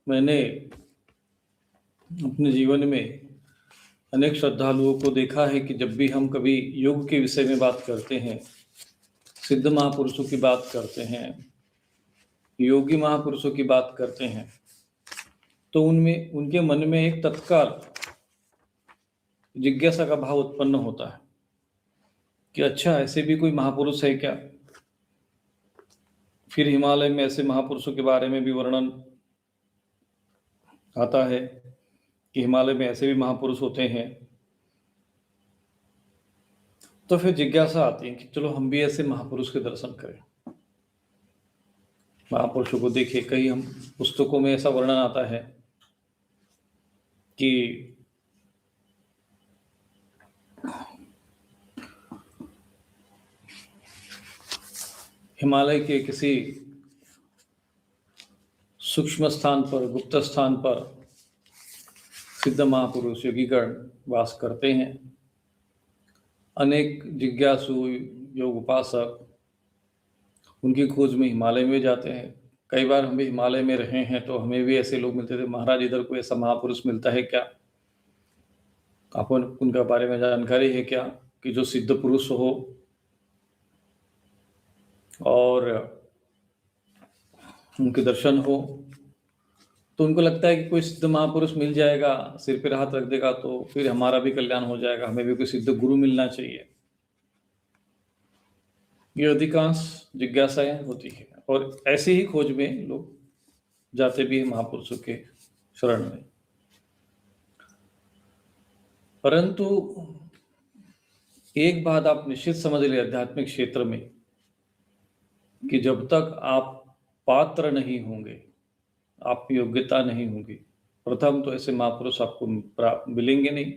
मैंने अपने जीवन में अनेक श्रद्धालुओं को देखा है कि जब भी हम कभी योग के विषय में बात करते हैं, सिद्ध महापुरुषों की बात करते हैं, योगी महापुरुषों की बात करते हैं, तो उनमें उनके मन में एक तत्काल जिज्ञासा का भाव उत्पन्न होता है कि अच्छा, ऐसे भी कोई महापुरुष है क्या। फिर हिमालय में ऐसे महापुरुषों के बारे में भी वर्णन आता है कि हिमालय में ऐसे भी महापुरुष होते हैं। तो फिर जिज्ञासा आती है कि चलो हम भी ऐसे महापुरुष के दर्शन करें, महापुरुषों को देखें। कहीं हम पुस्तकों में ऐसा वर्णन आता है कि हिमालय के किसी सूक्ष्म स्थान पर, गुप्त स्थान पर सिद्ध महापुरुष योगीगण वास करते हैं। अनेक जिज्ञासु योग उपासक उनकी खोज में हिमालय में जाते हैं। कई बार हम भी हिमालय में रहे हैं तो हमें भी ऐसे लोग मिलते थे, महाराज इधर कोई ऐसा महापुरुष मिलता है क्या, आपको उनका बारे में जानकारी है क्या, कि जो सिद्ध पुरुष हो और उनके दर्शन हो। तो उनको लगता है कि कोई सिद्ध महापुरुष मिल जाएगा, सिर पर हाथ रख देगा तो फिर हमारा भी कल्याण हो जाएगा, हमें भी कोई सिद्ध गुरु मिलना चाहिए। ये अधिकांश जिज्ञासाएं होती है और ऐसे ही खोज में लोग जाते भी हैं महापुरुषों के शरण में। परंतु एक बात आप निश्चित समझ ले आध्यात्मिक क्षेत्र में, कि जब तक आप पात्र नहीं होंगे, आप योग्यता नहीं होगी, प्रथम तो ऐसे महापुरुष आपको मिलेंगे नहीं।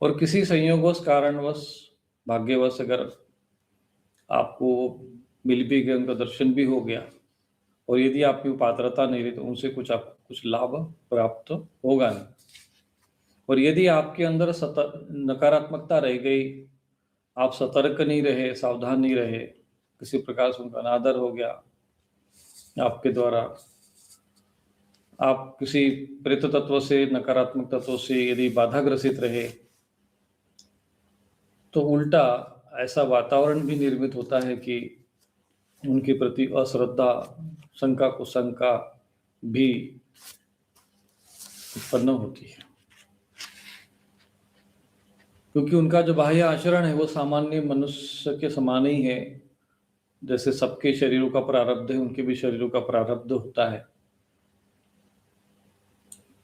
और किसी संयोगवश, कारणवश, भाग्यवश अगर आपको मिल भी गए, उनका दर्शन भी हो गया, और यदि आपकी पात्रता नहीं रही तो उनसे कुछ लाभ प्राप्त होगा नहीं। और यदि आपके अंदर नकारात्मकता रह गई, आप सतर्क नहीं रहे, सावधान नहीं रहे, किसी प्रकार से उनका अनादर हो गया आपके द्वारा, आप किसी प्रेत तत्व से, नकारात्मक तत्व से यदि बाधाग्रसित रहे, तो उल्टा ऐसा वातावरण भी निर्मित होता है कि उनके प्रति अश्रद्धा, शंका कुशंका भी उत्पन्न होती है। क्योंकि उनका जो बाह्य आचरण है वो सामान्य मनुष्य के समान ही है। जैसे सबके शरीरों का प्रारब्ध है, उनके भी शरीरों का प्रारब्ध होता है।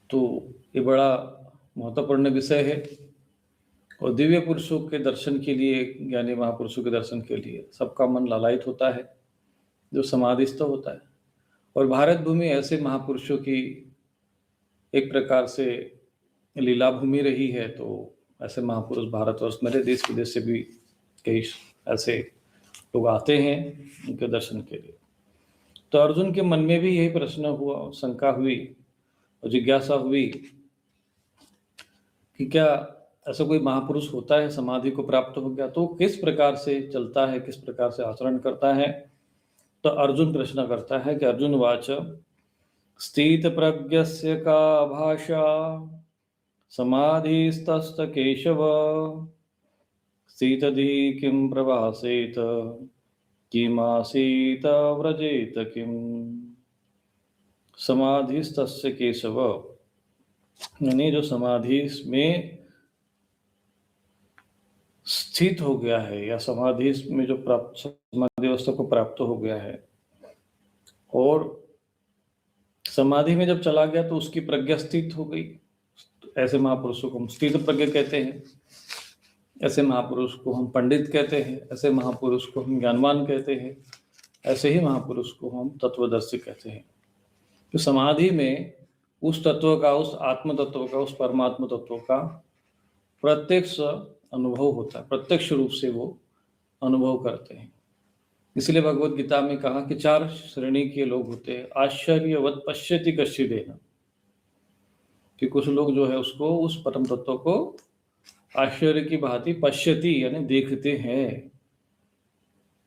तो ये बड़ा महत्वपूर्ण विषय है। और दिव्य पुरुषों के दर्शन के लिए, ज्ञानी महापुरुषों के दर्शन के लिए सबका मन लालायित होता है, जो समाधिस्थ होता है। और भारत भूमि ऐसे महापुरुषों की एक प्रकार से लीला भूमि रही है। तो ऐसे महापुरुष भारतवर्ष, मेरे देश विदेश से भी कई ऐसे लोग आते हैं उनके दर्शन के लिए। तो अर्जुन के मन में भी यही प्रश्न हुआ, शंका हुई और जिज्ञासा हुई कि क्या ऐसा कोई महापुरुष होता है, समाधि को प्राप्त हो गया तो किस प्रकार से चलता है, किस प्रकार से आचरण करता है। तो अर्जुन प्रश्न करता है कि अर्जुन वाच स्थित प्रज्ञस्य का भाषा समाधिस्तस्त केशव स्थितधि किं प्रभासेत किमासीत व्रजेत किम। समाधिस्तस्य केशव, यानी जो समाधि में स्थित हो गया है या समाधि में जो प्राप्त, समाधि अवस्था को प्राप्त हो गया है और समाधि में जब चला गया तो उसकी प्रज्ञा स्थित हो गई, तो ऐसे महापुरुषों को हम स्थित प्रज्ञ कहते हैं। ऐसे महापुरुष को हम पंडित कहते हैं, ऐसे महापुरुष को हम ज्ञानवान कहते हैं, ऐसे ही महापुरुष को हम तत्वदर्शी कहते हैं। तो समाधि में उस तत्व का, उस आत्म तत्व का, उस परमात्म तत्व का प्रत्यक्ष अनुभव होता है, प्रत्यक्ष रूप से वो अनुभव करते हैं। इसलिए भगवत गीता में कहा कि 4 श्रेणी के लोग होते हैं। आश्चर्यवत पश्यति कश्चिदेन, कि कुछ लोग जो है उसको, उस परम तत्व को आश्चर्य की भांति पश्यति यानी देखते हैं।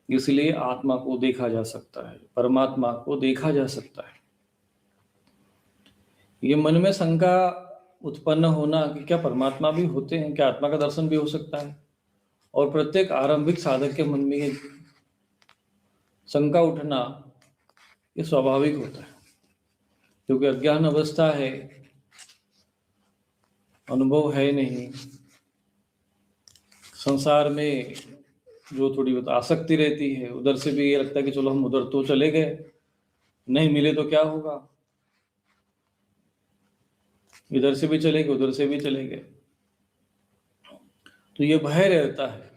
इसलिए आत्मा को देखा जा सकता है, परमात्मा को देखा जा सकता है। ये मन में शंका उत्पन्न होना कि क्या परमात्मा भी होते हैं, क्या आत्मा का दर्शन भी हो सकता है, और प्रत्येक आरंभिक साधक के मन में ये शंका उठना ये स्वाभाविक होता है, क्योंकि अज्ञान अवस्था है, अनुभव है नहीं, संसार में जो थोड़ी बहुत आसक्ति रहती है, उधर से भी ये लगता है कि चलो हम उधर तो चले गए, नहीं मिले तो क्या होगा, इधर से भी चले गए उधर से भी चले गए, तो ये भय रहता है।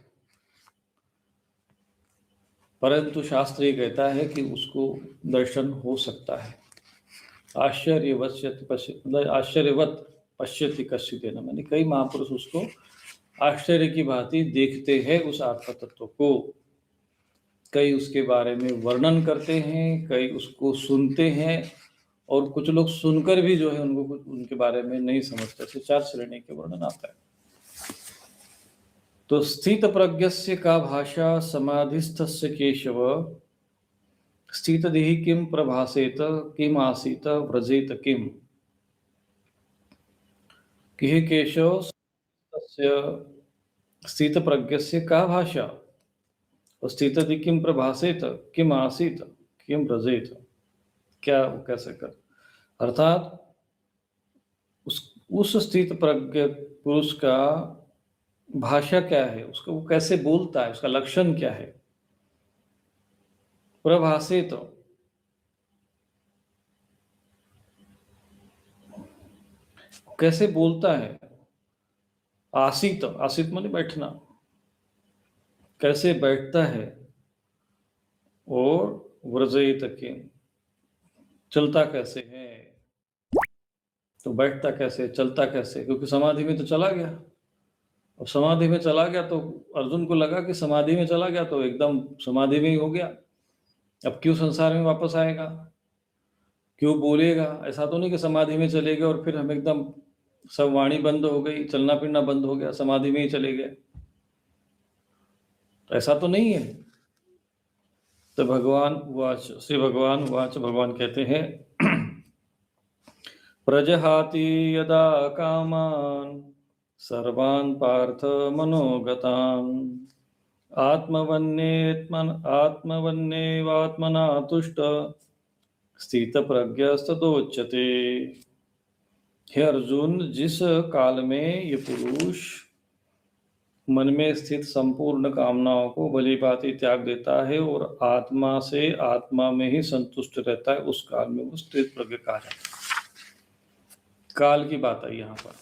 परंतु शास्त्र ये कहता है कि उसको दर्शन हो सकता है। आश्चर्यवत पश्यति कश्चिदेन, मैंने कई महापुरुष उसको आश्चर्य की भांति देखते हैं उस आत्म तत्व को, कई उसके बारे में वर्णन करते हैं, कई उसको सुनते हैं, और कुछ लोग सुनकर भी जो है उनको कुछ उनके बारे में नहीं समझते। ऐसे 4 श्रेणी के वर्णन आता है। तो स्थित प्रज्ञस्य का भाषा समाधिस्थस्य केशव, स्थितदिहि किम प्रभासेत किम आसीत व्रजेत किम, कि हे केशव तस्य स्थित प्रज्ञस्य का भाषा, स्थितदिहि किम प्रभासेत किम आसीत किम व्रजेत, क्या वो कैसे कर, अर्थात उस स्थित प्रज्ञ पुरुष का भाषा क्या है, उसको वो कैसे बोलता है, उसका लक्षण क्या है। प्रभासेत, कैसे बोलता है। आसीत, आसीत माने बैठना, कैसे बैठता है। और व्रजेत किम, चलता कैसे है, तो बैठता कैसे, चलता कैसे, क्योंकि समाधि में तो चला गया। अब समाधि में चला गया तो अर्जुन को लगा कि समाधि में चला गया तो एकदम समाधि में ही हो गया, अब क्यों संसार में वापस आएगा, क्यों बोलेगा। ऐसा तो नहीं कि समाधि में चले गए और फिर हम एकदम सब वाणी बंद हो गई, चलना फिरना बंद हो गया, समाधि में ही चले गए, तो ऐसा तो नहीं है। तो भगवान वाच, श्री भगवान वाच, भगवान कहते हैं प्रजहाति यदा कामान सर्वान् पार्थ मनोगतान्, आत्मवन्येवात्मना तुष्ट स्थित प्रज्ञस्तदोच्यते। हे अर्जुन, जिस काल में ये पुरुष मन में स्थित संपूर्ण कामनाओं को भली भांति त्याग देता है और आत्मा से आत्मा में ही संतुष्ट रहता है, उस काल में वो स्थित प्रज्ञ कहा जाता है। काल की बात आई यहाँ पर,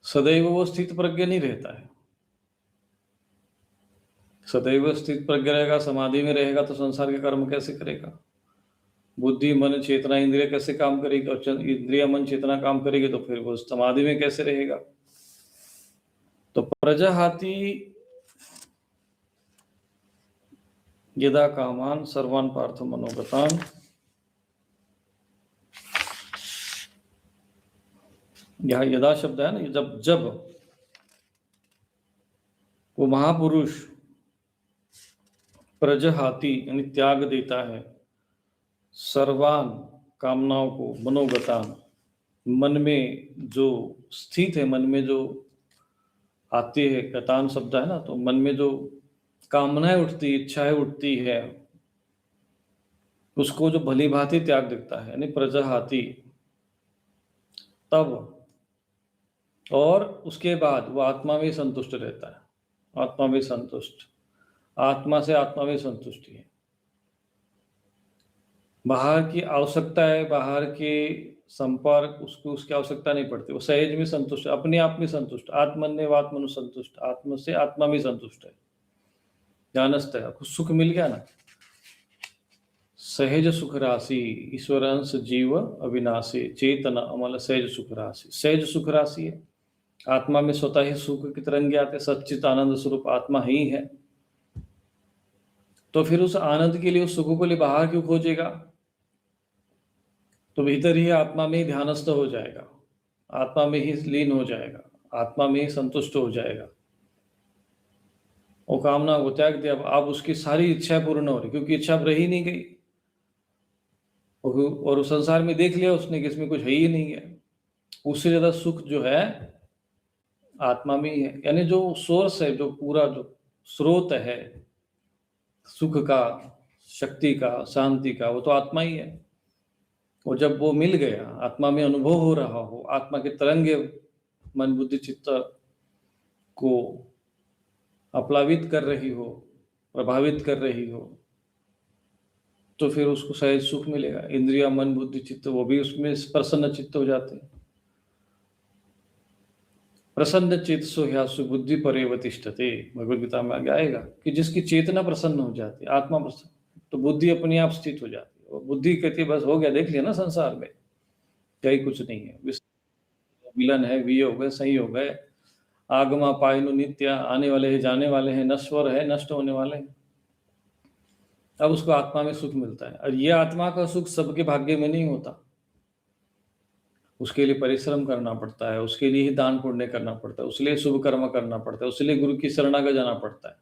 सदैव वो स्थित प्रज्ञ नहीं रहता है। सदैव स्थित प्रज्ञ रहेगा, समाधि में रहेगा तो संसार के कर्म कैसे करेगा, बुद्धि मन चेतना इंद्रिय कैसे काम करेगी, और इंद्रिय मन चेतना काम करेगी तो फिर वो समाधि में कैसे रहेगा। तो प्रजहाति यदा कामान सर्वान् पार्थ मनोगतान्, यह यदा शब्द है ना, जब जब वो महापुरुष प्रजहाति यानी त्याग देता है, सर्वान कामनाओं को, मनोगतान मन में जो स्थित है, मन में जो आती है, गतान शब्द है ना, तो मन में जो कामनाएं उठती, इच्छाएं उठती है, उसको जो भली भांति त्याग देता है, यानी प्रजहाति, तब और उसके बाद वो आत्मा में संतुष्ट रहता है। आत्मा में संतुष्ट, आत्मा से आत्मा में संतुष्टि है, बाहर की आवश्यकता है, बाहर के संपर्क उसको, उसकी आवश्यकता नहीं पड़ती, वो सहज में संतुष्ट, अपने आप में संतुष्ट, आत्मन्यवात्मनु संतुष्ट, आत्मा से आत्मा में संतुष्ट है, जानस्त है, आपको सुख मिल गया ना। सहज सुख राशि, ईश्वरांश जीव अविनाशी, चेतन अमल सहज सुख राशि, सहज सुख राशि है। आत्मा में स्वतः ही सुख की तरंगे आते, सच्चित आनंद स्वरूप आत्मा ही है, तो फिर उस आनंद के लिए, उस सुख को लिए बाहर क्यों खोजेगा। तो भीतर ही आत्मा में ही ध्यानस्थ हो जाएगा, आत्मा में ही लीन हो जाएगा, आत्मा में ही संतुष्ट हो जाएगा। वो कामना को त्याग दिया, अब उसकी सारी इच्छा पूर्ण हो रही, क्योंकि इच्छा अब रही नहीं गई, वो और उस संसार में देख लिया उसने कि इसमें कुछ है ही नहीं है। उससे ज्यादा सुख जो है आत्मा में ही है। यानी जो सोर्स है, जो पूरा जो स्रोत है सुख का, शक्ति का, शांति का, वो तो आत्मा ही है। और जब वो मिल गया, आत्मा में अनुभव हो रहा हो, आत्मा के तरंगे मन बुद्धि चित्त को आप्लावित कर रही हो, प्रभावित कर रही हो, तो फिर उसको सहज सुख मिलेगा। इंद्रिया मन बुद्धि चित्त वो भी उसमें प्रसन्न चित्त हो जाते हैं। प्रसन्न चित्त ह्यासु बुद्धि परेव तिष्ठते, भगवद गीता में आगे आएगा कि जिसकी चेतना प्रसन्न हो जाती है, आत्मा प्रसन्न, तो बुद्धि अपने आप स्थित हो जाती है। और बुद्धि कहती है बस हो गया, देख लिया ना संसार में कहीं कुछ नहीं है, मिलन है, विय हो गए, सही हो गए, आगमा पायनु नित्य, आने वाले हैं जाने वाले हैं, नश्वर है नष्ट होने वाले हैं। अब उसको आत्मा में सुख मिलता है। और ये आत्मा का सुख सबके भाग्य में नहीं होता, उसके लिए परिश्रम करना पड़ता है, उसके लिए ही दान पुण्य करना पड़ता है, उसके लिए शुभ कर्म करना पड़ता है, उसके लिए गुरु की शरणागत जाना पड़ता है।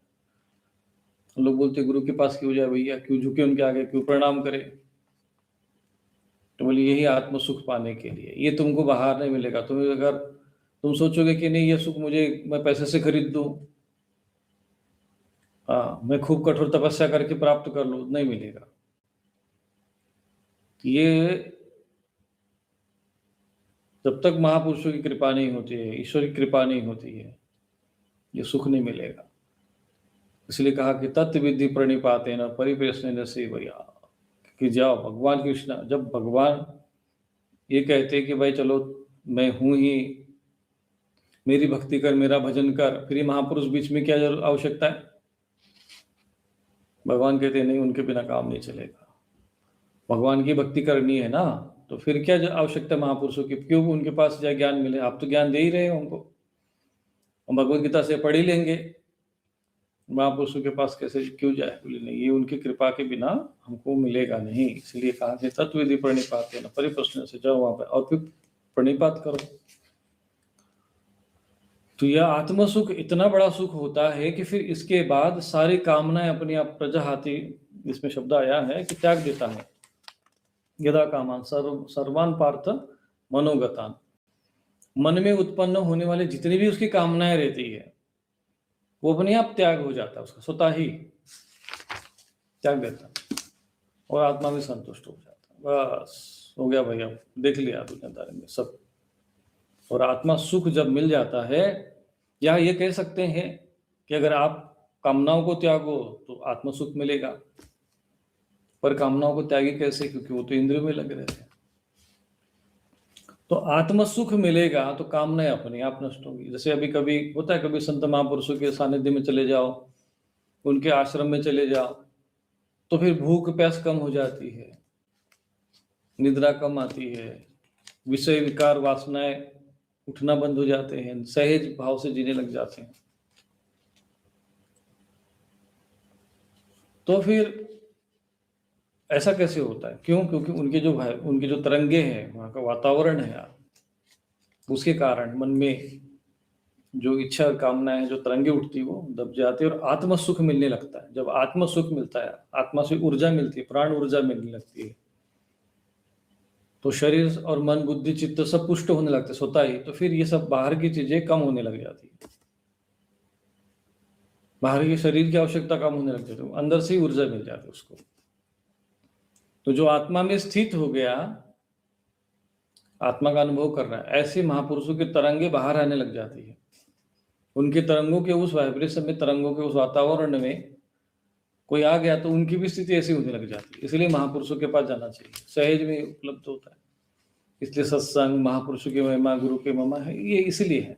लोग बोलते गुरु के पास क्यों जाए भैया, क्यों झुके उनके आगे, क्यों प्रणाम करे? तो बोले यही आत्म सुख पाने के लिए। ये तुमको बाहर नहीं मिलेगा। तुम्हें अगर तुम सोचोगे कि नहीं ये सुख मुझे मैं पैसे से खरीद दूं, मैं खूब कठोर तपस्या करके प्राप्त कर लूं, नहीं मिलेगा। ये जब तक महापुरुषों की कृपा नहीं होती है, ईश्वर की कृपा नहीं होती है, ये सुख नहीं मिलेगा। इसलिए कहा कि तत्व विधि प्रणिपाते न परिप्रश्न से भैया, कि जाओ भगवान कृष्ण, जब भगवान ये कहते कि भाई चलो मैं हूं ही, मेरी भक्ति कर, मेरा भजन कर, फिर ये महापुरुष बीच में क्या आवश्यकता है? भगवान कहते नहीं, उनके बिना काम नहीं चलेगा। भगवान की भक्ति करनी है ना, तो फिर क्या आवश्यकता महापुरुषों की? क्यों उनके पास जाए ज्ञान मिले? आप तो ज्ञान दे ही रहे हो हमको, हम भगवद गीता से पढ़ ही लेंगे, महापुरुषों के पास कैसे क्यों जाए? बोले नहीं, ये उनकी कृपा के बिना हमको मिलेगा नहीं। इसलिए कहा कि तत्व विधि प्रणिपात है ना परिप्रश्न से, जाओ वहां पर और फिर प्रणिपात करो। तो यह आत्म सुख इतना बड़ा सुख होता है कि फिर इसके बाद सारी कामनाएं अपनी आप प्रजाहाति, इसमें शब्द आया है कि त्याग देता है। यदा कामान सर्वान पार्थ मनोगतान, मन में उत्पन्न होने वाले जितनी भी उसकी कामनाएं रहती है वो अपने आप त्याग हो जाता है, उसका स्वतः ही त्याग देता है और आत्मा में संतुष्ट हो जाता है। बस हो गया भैया, देख लिया दुनियादारी में सब। और आत्मा सुख जब मिल जाता है, या ये कह सकते हैं कि अगर आप कामनाओं को त्यागो तो आत्म सुख मिलेगा, पर कामनाओं को त्यागी कैसे? क्योंकि वो तो इंद्रियों में लग रहे हैं। तो आत्म सुख मिलेगा तो कामनाएं अपने आप नष्ट होंगी। जैसे अभी कभी होता है, कभी संत महापुरुषों के सानिध्य में चले जाओ, उनके आश्रम में चले जाओ, तो फिर भूख प्यास कम हो जाती है, निद्रा कम आती है, विषय विकार वासनाएं उठना बंद हो जाते हैं, सहज भाव से जीने लग जाते हैं। तो फिर ऐसा कैसे होता है? क्यों? क्योंकि उनके जो तरंगे हैं, वहां का वातावरण है, उसके कारण मन में जो इच्छा और कामना है, जो तरंगे उठती है वो दब जाती है और आत्म सुख मिलने लगता है। जब आत्म सुख मिलता है, आत्मा से ऊर्जा मिलती है, प्राण ऊर्जा मिलने लगती है, तो शरीर और मन बुद्धि चित्त सब पुष्ट होने लगते स्वतः ही। तो फिर ये सब बाहर की चीजें कम होने लग जाती है, बाहर के शरीर की आवश्यकता कम होने लग जाती है, अंदर से ही ऊर्जा मिल जाती है उसको। तो जो आत्मा में स्थित हो गया, आत्मा का अनुभव कर रहा है, ऐसे महापुरुषों के तरंगे बाहर आने लग जाती है। उनके तरंगों के उस वाइब्रेशन में, तरंगों के उस वातावरण में कोई आ गया तो उनकी भी स्थिति ऐसी होने लग जाती है। इसलिए महापुरुषों के पास जाना चाहिए, सहज में उपलब्ध होता है। इसलिए सत्संग, महापुरुषों की महिमा, गुरु की महिमा है, ये इसलिए है।